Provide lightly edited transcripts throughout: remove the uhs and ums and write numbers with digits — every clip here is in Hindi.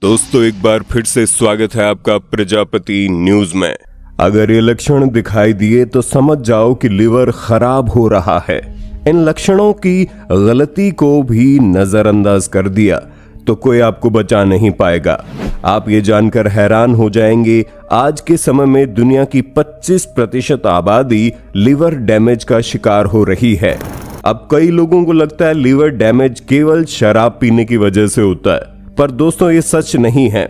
दोस्तों एक बार फिर से स्वागत है आपका प्रजापति न्यूज में। अगर ये लक्षण दिखाई दिए तो समझ जाओ कि लिवर खराब हो रहा है। इन लक्षणों की गलती को भी नजरअंदाज कर दिया तो कोई आपको बचा नहीं पाएगा। आप ये जानकर हैरान हो जाएंगे, आज के समय में दुनिया की 25% आबादी लिवर डैमेज का शिकार हो रही है। अब कई लोगों को लगता है लिवर डैमेज केवल शराब पीने की वजह से होता है, पर दोस्तों ये सच नहीं है।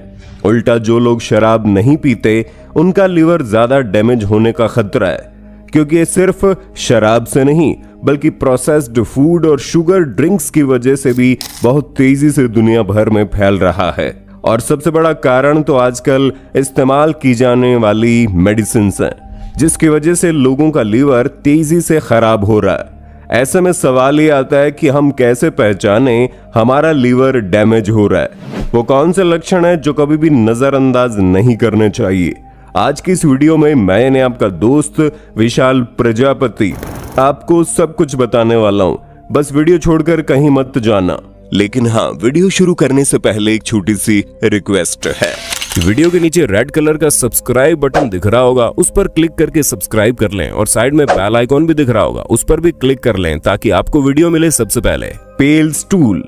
उल्टा जो लोग शराब नहीं पीते उनका लिवर ज्यादा डैमेज होने का खतरा है, क्योंकि ये सिर्फ शराब से नहीं बल्कि प्रोसेस्ड फूड और शुगर ड्रिंक्स की वजह से भी बहुत तेजी से दुनिया भर में फैल रहा है। और सबसे बड़ा कारण तो आजकल इस्तेमाल की जाने वाली मेडिसिन्स हैं, जिसकी वजह से लोगों का लिवर तेजी से खराब हो रहा है। ऐसे में सवाल ये आता है कि हम कैसे पहचाने हमारा लीवर डैमेज हो रहा है। वो कौन से लक्षण है जो कभी भी नजरअंदाज नहीं करने चाहिए। आज की इस वीडियो में मैंने आपका दोस्त विशाल प्रजापति आपको सब कुछ बताने वाला हूँ। बस वीडियो छोड़कर कहीं मत जाना। लेकिन हाँ, वीडियो शुरू करने से पहले एक छोटी सी रिक्वेस्ट है। वीडियो के नीचे रेड कलर का सब्सक्राइब बटन दिख रहा होगा, उस पर क्लिक करके सब्सक्राइब कर लें और साइड में बेल आइकॉन भी दिख रहा होगा, उस पर भी क्लिक कर लें ताकि आपको वीडियो मिले सबसे पहले। पेल स्टूल।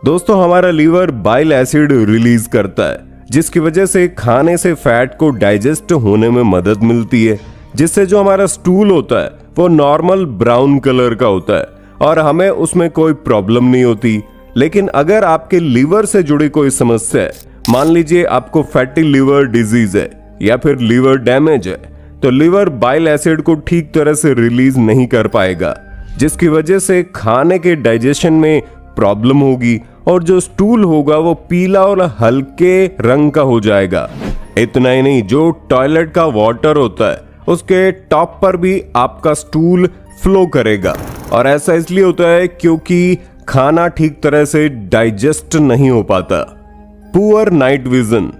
दोस्तों हमारा लीवर बाइल एसिड रिलीज करता है, जिसकी वजह से खाने से फैट को डाइजेस्ट होने में मदद मिलती है, जिससे जो हमारा स्टूल होता है वो नॉर्मल ब्राउन कलर का होता है और हमें उसमें कोई प्रॉब्लम नहीं होती। लेकिन अगर आपके लीवर से जुड़ी कोई समस्या है, मान लीजिए आपको फैटी लिवर डिजीज है या फिर लिवर डैमेज है, तो लिवर बाइल एसिड को ठीक तरह से रिलीज नहीं कर पाएगा, जिसकी वजह से खाने के डाइजेशन में प्रॉब्लम होगी और जो स्टूल होगा वो पीला और हल्के रंग का हो जाएगा। इतना ही नहीं, जो टॉयलेट का वाटर होता है उसके टॉप पर भी आपका स्टूल फ्लो करेगा। और ऐसा इसलिए होता है क्योंकि खाना ठीक तरह से डाइजेस्ट नहीं हो पाता। Poor night vision.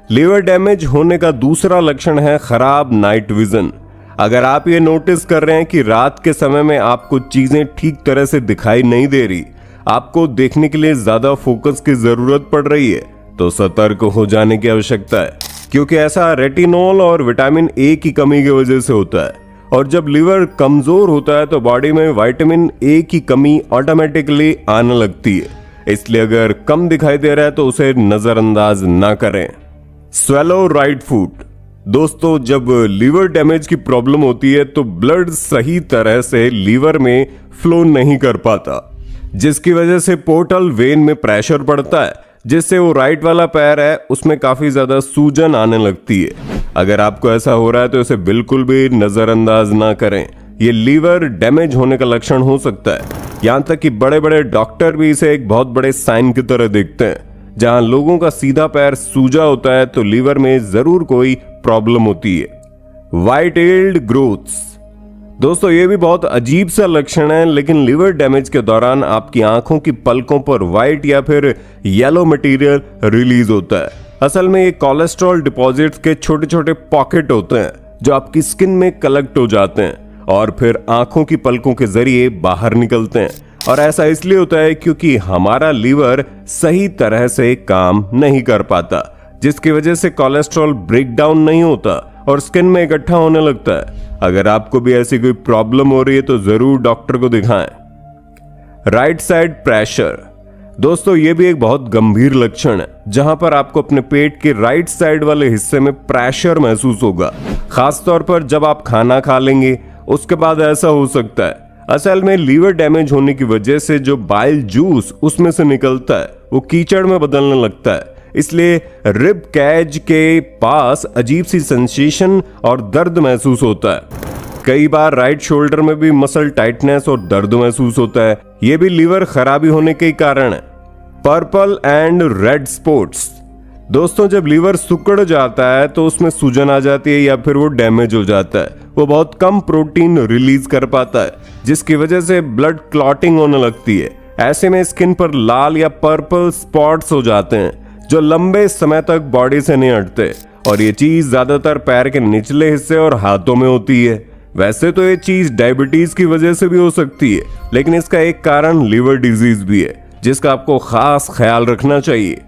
Liver damage होने का दूसरा लक्षण है खराब नाइट विजन। अगर आप ये नोटिस कर रहे हैं कि रात के समय में आपको चीजें ठीक तरह से दिखाई नहीं दे रही, आपको देखने के लिए ज्यादा फोकस की जरूरत पड़ रही है, तो सतर्क हो जाने की आवश्यकता है, क्योंकि ऐसा रेटिनॉल और विटामिन ए की कमी की वजह से होता है। और जब लिवर कमजोर होता है तो बॉडी में विटामिन ए की कमी ऑटोमेटिकली आने लगती है। इसलिए अगर कम दिखाई दे रहा है तो उसे नजरअंदाज ना करें। Swallow right food. दोस्तों जब लीवर डैमेज की प्रॉब्लम होती है तो ब्लड सही तरह से लीवर में फ्लो नहीं कर पाता, जिसकी वजह से पोर्टल वेन में प्रेशर पड़ता है, जिससे वो राइट वाला पैर है उसमें काफी ज्यादा सूजन आने लगती है। अगर आपको ऐसा हो रहा है तो इसे बिल्कुल भी नजरअंदाज ना करें। ये लीवर डैमेज होने का लक्षण हो सकता है। यहाँ तक कि बड़े बड़े डॉक्टर भी इसे एक बहुत बड़े साइन की तरह देखते हैं। जहाँ लोगों का सीधा पैर सूजा होता है तो लीवर में जरूर कोई प्रॉब्लम होती है। वाइट एल्ड ग्रोथ्स। दोस्तों ये भी बहुत अजीब सा लक्षण है, लेकिन लिवर डैमेज के दौरान आपकी आंखों की पलकों पर व्हाइट या फिर येलो मटेरियल रिलीज होता है। असल में ये कोलेस्ट्रॉल डिपॉजिट्स के छोटे छोटे पॉकेट होते हैं जो आपकी स्किन में कलेक्ट हो जाते हैं और फिर आंखों की पलकों के जरिए बाहर निकलते हैं। और ऐसा इसलिए होता है क्योंकि हमारा लीवर सही तरह से काम नहीं कर पाता, जिसकी वजह से कोलेस्ट्रॉल ब्रेक डाउन नहीं होता और स्किन में इकट्ठा होने लगता है। अगर आपको भी ऐसी कोई प्रॉब्लम हो रही है तो जरूर डॉक्टर को दिखाएं। Right side pressure. दोस्तों ये भी एक बहुत गंभीर लक्षण है, जहां पर आपको अपने पेट के राइट साइड वाले हिस्से में प्रेशर महसूस होगा, खासतौर पर जब आप खाना खा लेंगे उसके बाद ऐसा हो सकता है। असल में लीवर डैमेज होने की वजह से जो बाइल जूस उसमें से निकलता है वो कीचड़ में बदलने लगता है, इसलिए रिब कैज के पास अजीब सी सेंसेशन और दर्द महसूस होता है। कई बार राइट शोल्डर में भी मसल टाइटनेस और दर्द महसूस होता है। यह भी लीवर खराबी होने के कारण है। Purple and red spots. दोस्तों जब लीवर सिकुड़ जाता है तो उसमें सूजन आ जाती है या फिर वो डैमेज हो जाता है। वो बहुत कम प्रोटीन रिलीज कर पाता है, जिसकी वजह से ब्लड क्लॉटिंग होने लगती है। ऐसे में स्किन पर लाल या पर्पल स्पॉट्स हो जाते हैं जो लंबे समय तक बॉडी से नहीं हटते, और ये चीज ज्यादातर पैर के निचले हिस्से और हाथों में होती है। वैसे तो ये चीज डायबिटीज की वजह से भी हो सकती है, लेकिन इसका एक कारण लिवर डिजीज भी है, जिसका आपको खास ख्याल रखना चाहिए।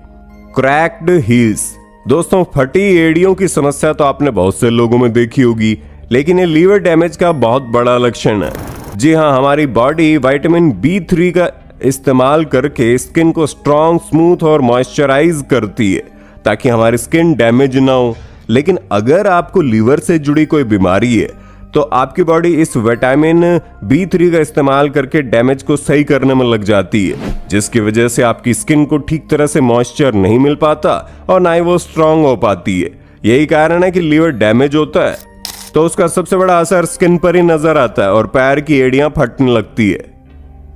Cracked heels. दोस्तों, फटी एड़ियों की समस्या तो आपने बहुत से लोगों में देखी होगी, लेकिन ये लीवर डैमेज का बहुत बड़ा लक्षण है। जी हाँ, हमारी बॉडी विटामिन B3 का इस्तेमाल करके स्किन को स्ट्रॉन्ग, स्मूथ और मॉइस्चराइज करती है ताकि हमारी स्किन डैमेज ना हो। लेकिन अगर आपको लीवर से जुड़ी कोई बीमारी है तो आपकी बॉडी इस विटामिन B3 का इस्तेमाल करके डैमेज को सही करने में लग जाती है, जिसकी वजह से आपकी स्किन को ठीक तरह से मॉइस्चर नहीं मिल पाता और ना ही वो स्ट्रांग हो पाती है। यही कारण है कि लीवर डैमेज होता है तो उसका सबसे बड़ा असर स्किन पर ही नजर आता है और पैर की एड़ियां फटने लगती है।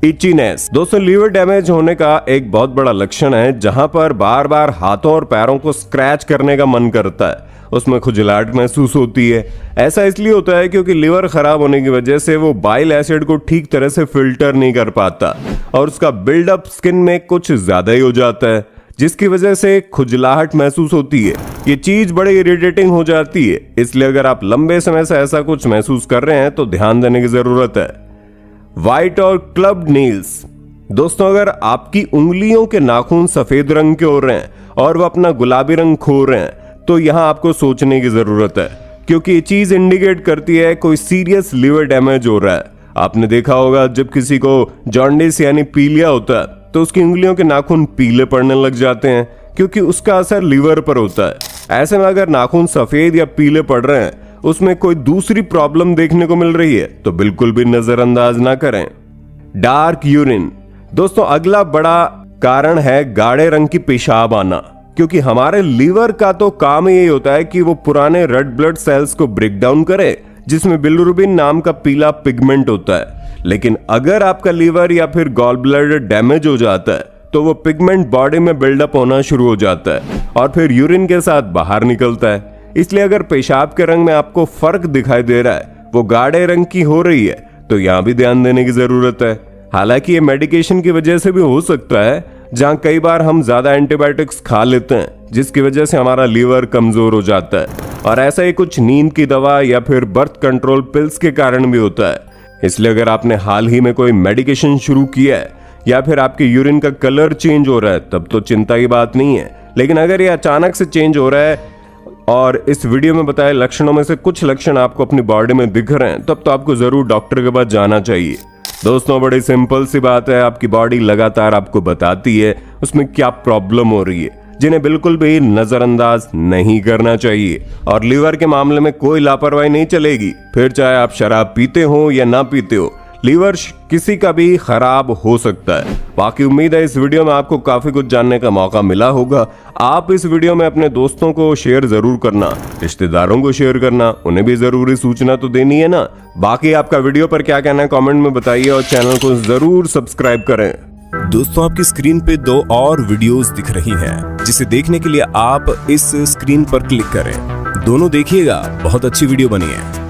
इचीनेस। दोस्तों, लीवर डैमेज होने का एक बहुत बड़ा लक्षण है जहां पर बार बार हाथों और पैरों को स्क्रैच करने का मन करता है, उसमें खुजलाहट महसूस होती है। ऐसा इसलिए होता है क्योंकि लीवर खराब होने की वजह से वो बाइल एसिड को ठीक तरह से फिल्टर नहीं कर पाता और उसका बिल्डअप स्किन में कुछ ज्यादा ही हो जाता है, जिसकी वजह से खुजलाहट महसूस होती है। ये चीज बड़ी इरिटेटिंग हो जाती है, इसलिए अगर आप लंबे समय से ऐसा कुछ महसूस कर रहे हैं तो ध्यान देने की जरूरत है। व्हाइट और क्लब्ड नील्स। दोस्तों, अगर आपकी उंगलियों के नाखून सफेद रंग के हो रहे हैं और वो अपना गुलाबी रंग खो रहे हैं तो यहां आपको सोचने की जरूरत है, क्योंकि ये चीज इंडिकेट करती है कोई सीरियस लीवर डैमेज हो रहा है। आपने देखा होगा जब किसी को जॉन्डिस यानी पीलिया होता है तो उसकी उंगलियों के नाखून पीले पड़ने लग जाते हैं, क्योंकि उसका असर लीवर पर होता है। ऐसे में अगर नाखून सफेद या पीले पड़ रहे हैं, उसमें कोई दूसरी प्रॉब्लम देखने को मिल रही है तो बिल्कुल भी नजरअंदाज ना करें। Dark urine. दोस्तों, अगला बड़ा कारण है गाढ़े रंग की पेशाब आना, क्योंकि हमारे लीवर का तो काम ही यही होता है कि वो पुराने रेड ब्लड सेल्स को ब्रेक डाउन करे, जिसमें बिलिरुबिन नाम का पीला पिगमेंट होता है। लेकिन अगर आपका लीवर या फिर गॉल ब्लैडर डैमेज हो जाता है तो वो पिगमेंट बॉडी में बिल्डअप होना शुरू हो जाता है और फिर यूरिन के साथ बाहर निकलता है। इसलिए अगर पेशाब के रंग में आपको फर्क दिखाई दे रहा है, वो गाढ़े रंग की हो रही है, तो यहां भी ध्यान देने की जरूरत है। हालांकि ये मेडिकेशन की वजह से भी हो सकता है, जहां कई बार हम ज्यादा एंटीबायोटिक्स खा लेते हैं जिसकी वजह से हमारा लीवर कमजोर हो जाता है, और ऐसा ही कुछ नींद की दवा या फिर बर्थ कंट्रोल पिल्स के कारण भी होता है। इसलिए अगर आपने हाल ही में कोई मेडिकेशन शुरू किया है या फिर आपके यूरिन का कलर चेंज हो रहा है तब तो चिंता की बात नहीं है, लेकिन अगर ये अचानक से चेंज हो रहा है और इस वीडियो में बताए लक्षणों में से कुछ लक्षण आपको अपनी बॉडी में दिख रहे हैं तब तो आपको जरूर डॉक्टर के पास जाना चाहिए। दोस्तों, बड़ी सिंपल सी बात है, आपकी बॉडी लगातार आपको बताती है उसमें क्या प्रॉब्लम हो रही है, जिन्हें बिल्कुल भी नजरअंदाज नहीं करना चाहिए। और लीवर के मामले में कोई लापरवाही नहीं चलेगी, फिर चाहे आप शराब पीते हो या ना पीते हो, लीवर किसी का भी खराब हो सकता है। बाकी उम्मीद है इस वीडियो में आपको काफी कुछ जानने का मौका मिला होगा। आप इस वीडियो में अपने दोस्तों को शेयर जरूर करना, रिश्तेदारों को शेयर करना, उन्हें भी जरूरी सूचना तो देनी है ना। बाकी आपका वीडियो पर क्या कहना है कमेंट में बताइए और चैनल को जरूर सब्सक्राइब करें। दोस्तों, आपकी स्क्रीन पे 2 और वीडियोस दिख रही हैं, जिसे देखने के लिए आप इस स्क्रीन पर क्लिक करें। दोनों देखिएगा, बहुत अच्छी वीडियो बनी है।